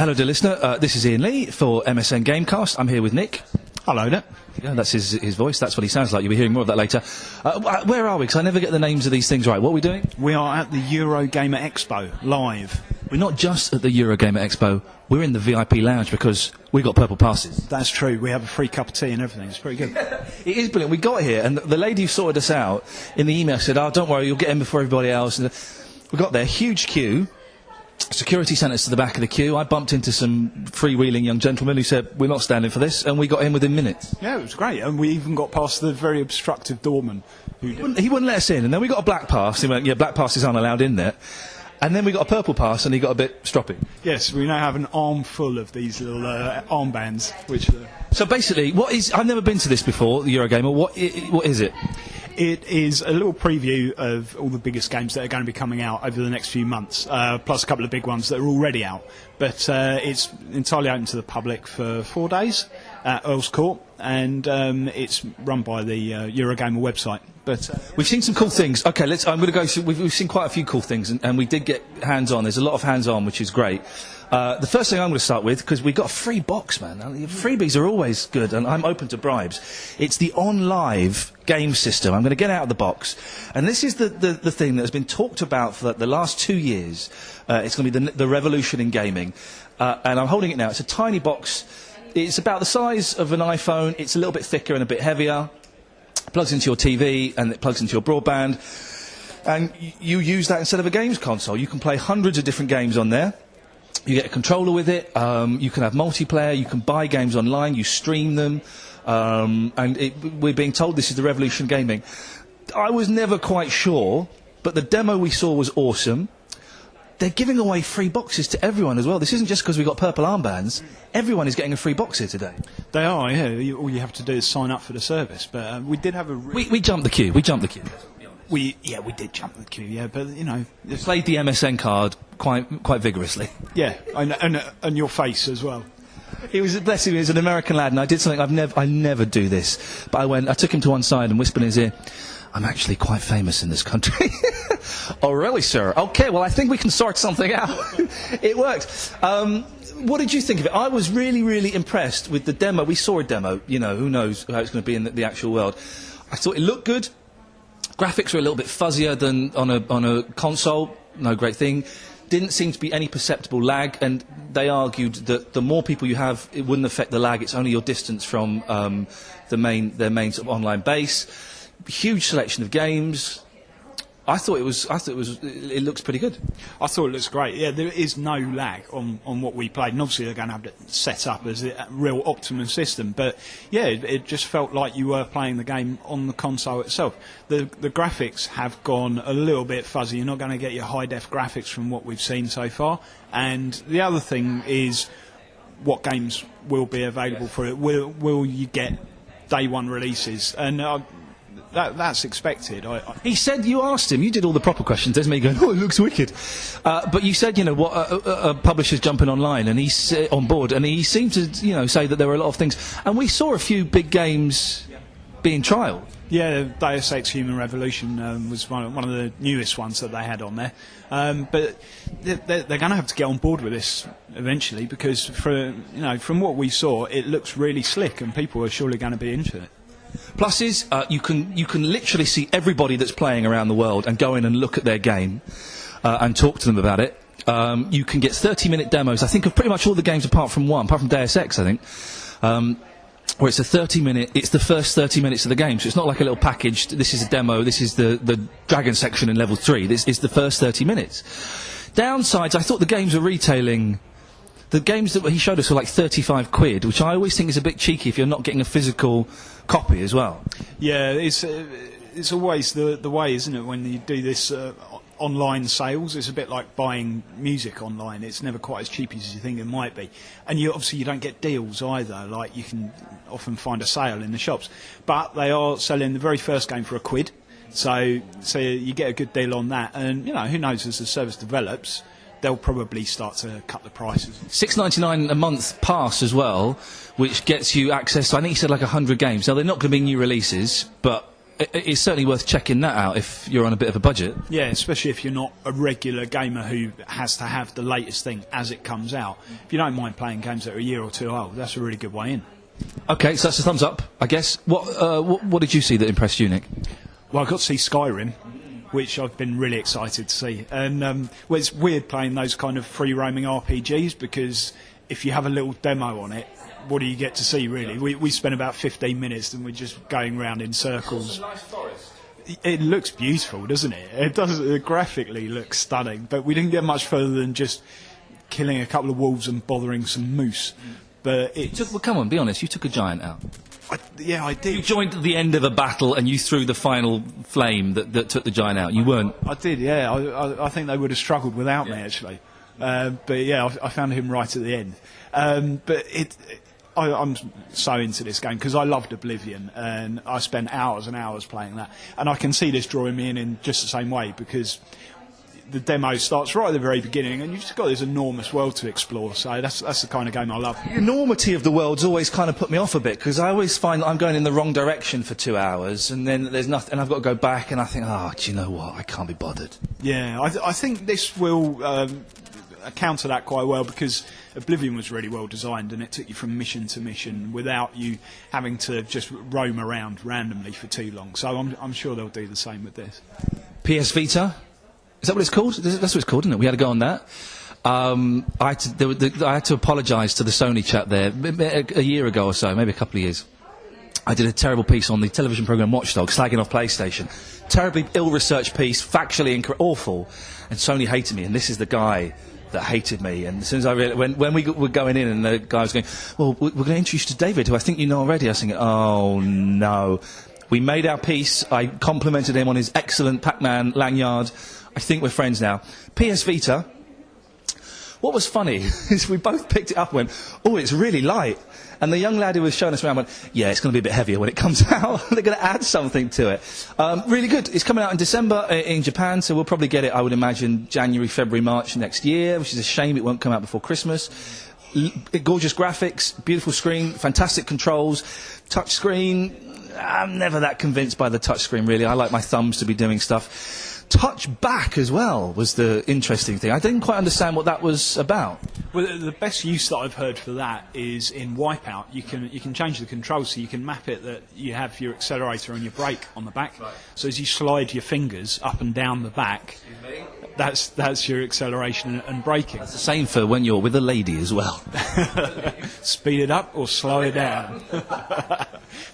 Hello, dear listener. This is Ian Lee for MSN Gamecast. I'm here with Nick. Hello there. Yeah, that's his voice. That's what he sounds like. You'll be hearing more of that later. Where are we? Because I never get the names of these things right. What are we doing? We are at the Eurogamer Expo, live. We're not just at the Eurogamer Expo. We're in the VIP lounge because we got purple passes. That's true. We have a free cup of tea and everything. It's pretty good. It is brilliant. We got here, and the lady who sorted us out in the email said, "Oh, don't worry, you'll get in before everybody else." And we got there, huge queue. Security sent us to the back of the queue. I bumped into some freewheeling young gentlemen who said, "We're not standing for this," and we got in within minutes. Yeah, it was great. And we even got past the very obstructive doorman. He wouldn't let us in, and then we got a black pass. He went, "Yeah, black passes aren't allowed in there." And then we got a purple pass, and he got a bit stroppy. Yes, we now have an armful of these little armbands, which... So basically, I've never been to this before, the Eurogamer. What is it? It is a little preview of all the biggest games that are going to be coming out over the next few months, plus a couple of big ones that are already out. But it's entirely open to the public for 4 days at Earl's Court, and it's run by the Eurogamer website. But we've seen some cool things. Okay, I'm going to go through. We've seen quite a few cool things, and we did get hands-on. There's a lot of hands-on, which is great. The first thing I'm going to start with, because we got a free box, man. Freebies are always good, and I'm open to bribes. It's the OnLive game system. I'm going to get out of the box, and this is the thing that has been talked about for the last 2 years. It's going to be the revolution in gaming, and I'm holding it now. It's a tiny box. It's about the size of an iPhone. It's a little bit thicker and a bit heavier. It plugs into your TV, and it plugs into your broadband, and you use that instead of a games console. You can play hundreds of different games on there. You get a controller with it, you can have multiplayer, you can buy games online, you stream them, we're being told this is the revolution in gaming. I was never quite sure, but the demo we saw was awesome. They're giving away free boxes to everyone as well. This isn't just because we got purple armbands. Everyone is getting a free box here today. They are, yeah. All you have to do is sign up for the service. But we did have a... We jumped the queue. We jumped the queue. We did jump the queue, yeah, but, you know... You played the MSN card quite vigorously. Yeah, and your face as well. He was, bless him, he was an American lad, and I did something I never do this. But I took him to one side and whispered in his ear, "I'm actually quite famous in this country." "Oh, really, sir? OK, well, I think we can sort something out." It worked. What did you think of it? I was really, really impressed with the demo. We saw a demo, you know, who knows how it's going to be in the actual world. I thought it looked good. Graphics were a little bit fuzzier than on a console. No great thing. Didn't seem to be any perceptible lag, and they argued that the more people you have, it wouldn't affect the lag. It's only your distance from their main sort of online base. Huge selection of games. It looks pretty good. I thought it looks great. Yeah, there is no lag on what we played, and obviously they're going to have it set up as a real optimum system. But yeah, it just felt like you were playing the game on the console itself. The graphics have gone a little bit fuzzy. You're not going to get your high def graphics from what we've seen so far. And the other thing is what games will be available for it. Will you get day one releases? And that's expected. He said, you asked him, you did all the proper questions, there's me going, "Oh, it looks wicked." But you said, you know, what a publisher's jumping online, and he's on board, and he seemed to, you know, say that there were a lot of things. And we saw a few big games being trialled. Yeah, Deus Ex Human Revolution was one of the newest ones that they had on there. But they're going to have to get on board with this eventually, because from what we saw, it looks really slick, and people are surely going to be into it. Pluses, you can literally see everybody that's playing around the world and go in and look at their game and talk to them about it. You can get 30-minute demos, I think, of pretty much all the games apart from Deus Ex, I think, where it's a 30-minute, it's the first 30 minutes of the game, so it's not like a little package, this is a demo, this is the dragon section in level 3, this is the first 30 minutes. Downsides, I thought the games are retailing... The games that he showed us were like 35 quid, which I always think is a bit cheeky if you're not getting a physical copy as well. Yeah, it's always the way, isn't it, when you do this online sales? It's a bit like buying music online. It's never quite as cheap as you think it might be. And you don't get deals either, like you can often find a sale in the shops. But they are selling the very first game for £1. So you get a good deal on that. And, you know, who knows, as the service develops, they'll probably start to cut the prices. $6.99 a month pass as well, which gets you access to, I think he said, like 100 games. Now, they're not going to be new releases, but it's certainly worth checking that out if you're on a bit of a budget. Yeah, especially if you're not a regular gamer who has to have the latest thing as it comes out. If you don't mind playing games that are a year or two old, that's a really good way in. Okay, so that's a thumbs up, I guess. What did you see that impressed you, Nick? Well, I got to see Skyrim, which I've been really excited to see. And well, it's weird playing those kind of free-roaming RPGs, because if you have a little demo on it, what do you get to see, really? We spent about 15 minutes and we're just going round in circles. Nice forest. It looks beautiful, doesn't it? It graphically looks stunning, but we didn't get much further than just killing a couple of wolves and bothering some moose. But Well, come on, be honest, you took a giant out. yeah, I did. You joined at the end of a battle and you threw the final flame that took the giant out. You weren't. I did, yeah. I think they would have struggled without me, actually. But yeah, I found him right at the end. But I'm so into this game because I loved Oblivion and I spent hours and hours playing that. And I can see this drawing me in just the same way, because the demo starts right at the very beginning and you've just got this enormous world to explore. So that's the kind of game I love. The enormity of the world's always kind of put me off a bit, because I always find I'm going in the wrong direction for 2 hours and then there's nothing, and I've got to go back and I think, do you know what? I can't be bothered. Yeah, I think this will counter that quite well, because Oblivion was really well designed and it took you from mission to mission without you having to just roam around randomly for too long. So I'm sure they'll do the same with this. PS Vita? Is that what it's called? That's what it's called, isn't it? We had to go on that. I had to apologise to the Sony chat there a year ago or so, maybe a couple of years. I did a terrible piece on the television programme Watchdog, slagging off PlayStation. Terribly ill-researched piece, factually awful, and Sony hated me, and this is the guy that hated me. And as soon as I realized, when we were going in and the guy was going, well, we're going to introduce you to David, who I think you know already, I was thinking, oh no. We made our piece, I complimented him on his excellent Pac-Man lanyard. I think we're friends now. PS Vita. What was funny is we both picked it up and went, oh, it's really light. And the young lad who was showing us around went, yeah, it's going to be a bit heavier when it comes out. They're going to add something to it. Really good. It's coming out in December in Japan, so we'll probably get it, I would imagine, January, February, March next year, which is a shame it won't come out before Christmas. Gorgeous graphics, beautiful screen, fantastic controls, touch screen. I'm never that convinced by the touch screen, really. I like my thumbs to be doing stuff. Touch back as well was the interesting thing. I didn't quite understand what that was about. Well, the best use that I've heard for that is in Wipeout. You can change the controls, so you can map it that you have your accelerator and your brake on the back. Right. So as you slide your fingers up and down the back, that's your acceleration and braking. It's the same for when you're with a lady as well. Speed it up or slow it down.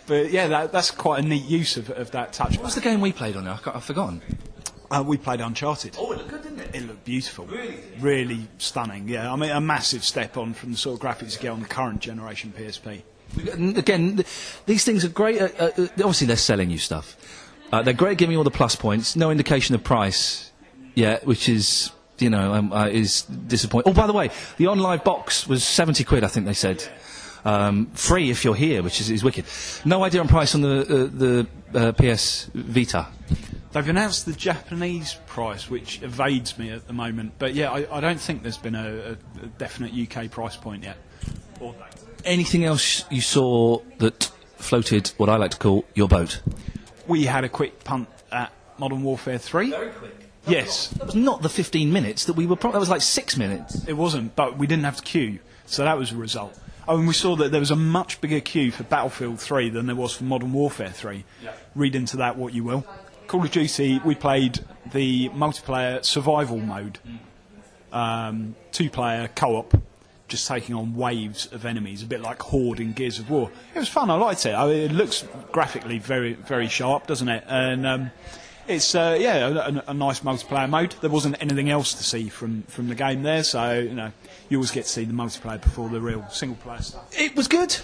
But yeah, that's quite a neat use of that touch. What was the game we played on there? I've forgotten. We played Uncharted. Oh, it looked good, didn't it? It looked beautiful. Really? Really stunning, yeah. I mean, a massive step on from the sort of graphics you get on the current generation PSP. Again, these things are great. Obviously, they're selling you stuff. They're great at giving you all the plus points. No indication of price yet, which is, is disappointing. Oh, by the way, the on-live box was 70 quid, I think they said. Free if you're here, which is wicked. No idea on price on the PS Vita. They've announced the Japanese price, which evades me at the moment. But yeah, I don't think there's been a definite UK price point yet. Anything else you saw that floated what I like to call your boat? We had a quick punt at Modern Warfare 3. Very quick. Yes. That was not the 15 minutes that we were... that was like 6 minutes. It wasn't, but we didn't have to queue. So that was a result. Oh, and we saw that there was a much bigger queue for Battlefield 3 than there was for Modern Warfare 3. Yeah. Read into that what you will. Call of Duty, we played the multiplayer survival mode. 2-player co-op, just taking on waves of enemies, a bit like Horde in Gears of War. It was fun, I liked it. It looks graphically very, very sharp, doesn't it? And it's, a nice multiplayer mode. There wasn't anything else to see from the game there, so, you always get to see the multiplayer before the real single-player stuff. It was good.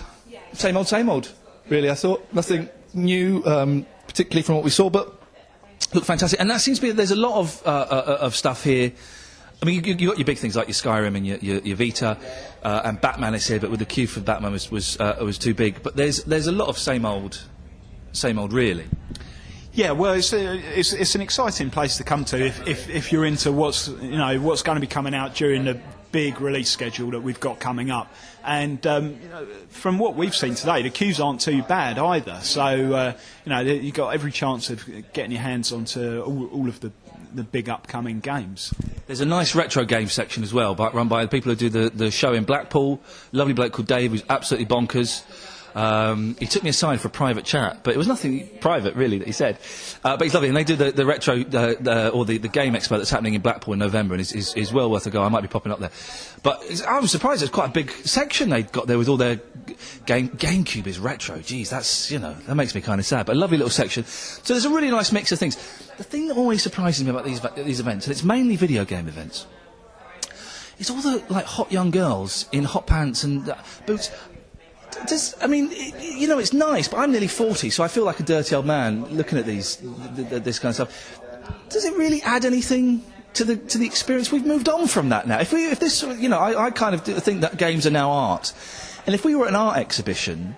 Same old, really, I thought. Nothing new, particularly from what we saw, but looked fantastic. And that seems to be, there's a lot of stuff here. I mean, you got your big things like your Skyrim and your Vita, and Batman is here, but with the queue for Batman was too big. But there's a lot of same old, really. Yeah, well, it's an exciting place to come to if you're into what's going to be coming out during the big release schedule that we've got coming up. And from what we've seen today, the queues aren't too bad either. So you've got every chance of getting your hands onto all of the big upcoming games. There's a nice retro game section as well, run by the people who do the show in Blackpool. Lovely bloke called Dave, who's absolutely bonkers. He took me aside for a private chat, but it was nothing private really that he said. But he's lovely, and they do the retro or the game expo that's happening in Blackpool in November, and is well worth a go. I might be popping up there. But I was surprised. There's quite a big section they've got there with all their GameCube is retro. Geez, that's that makes me kind of sad. But a lovely little section. So there's a really nice mix of things. The thing that always surprises me about these events, and it's mainly video game events, is all the hot young girls in hot pants and boots. It's nice, but I'm nearly 40, so I feel like a dirty old man looking at this kind of stuff. Does it really add anything to the experience? We've moved on from that now. I kind of think that games are now art, and if we were at an art exhibition,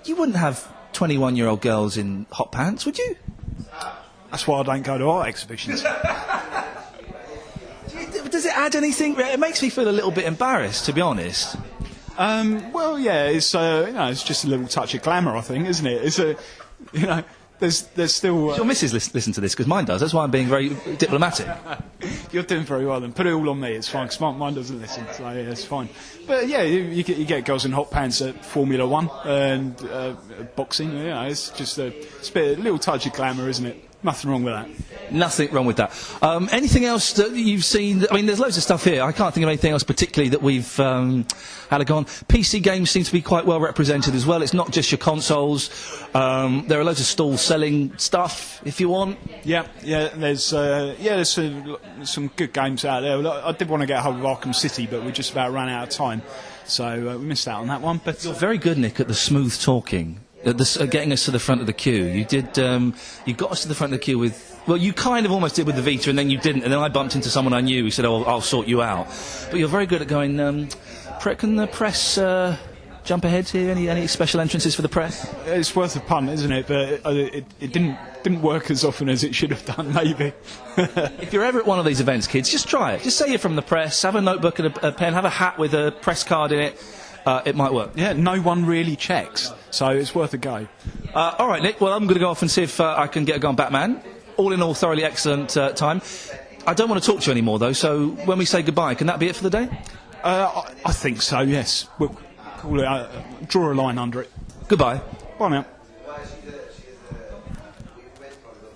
you wouldn't have 21-year-old girls in hot pants, would you? That's why I don't go to art exhibitions. Does it add anything? It makes me feel a little bit embarrassed, to be honest. Well, yeah, it's just a little touch of glamour, I think, isn't it? It's there's still. Does your missus listen to this? Because mine does. That's why I'm being very diplomatic. You're doing very well then. Put it all on me. It's fine. Cause mine doesn't listen, so yeah, it's fine. But yeah, you get girls in hot pants at Formula 1 and boxing. Yeah, it's just a little touch of glamour, isn't it? Nothing wrong with that. Nothing wrong with that. Anything else that you've seen? I mean, there's loads of stuff here. I can't think of anything else particularly that we've had a go on. PC games seem to be quite well represented as well. It's not just your consoles. There are loads of stalls selling stuff if you want. Yeah. There's some good games out there. I did want to get hold of Arkham City, but we just about ran out of time, so we missed out on that one. But you're very good, Nick, at the smooth talking. Getting us to the front of the queue. You did. You got us to the front of the queue with. Well, you kind of almost did with the Vita, and then you didn't. And then I bumped into someone I knew who said, "Oh, I'll sort you out." But you're very good at going. Can the press jump ahead here? Any special entrances for the press? It's worth a punt, isn't it? But it didn't work as often as it should have done. Maybe. If you're ever at one of these events, kids, just try it. Just say you're from the press. Have a notebook and a pen. Have a hat with a press card in it. It might work. Yeah, no one really checks, so it's worth a go. All right, Nick, well, I'm going to go off and see if I can get a go on Batman. All in all, thoroughly excellent time. I don't want to talk to you anymore, though, so when we say goodbye, can that be it for the day? I think so, yes. We'll call it, draw a line under it. Goodbye. Bye now.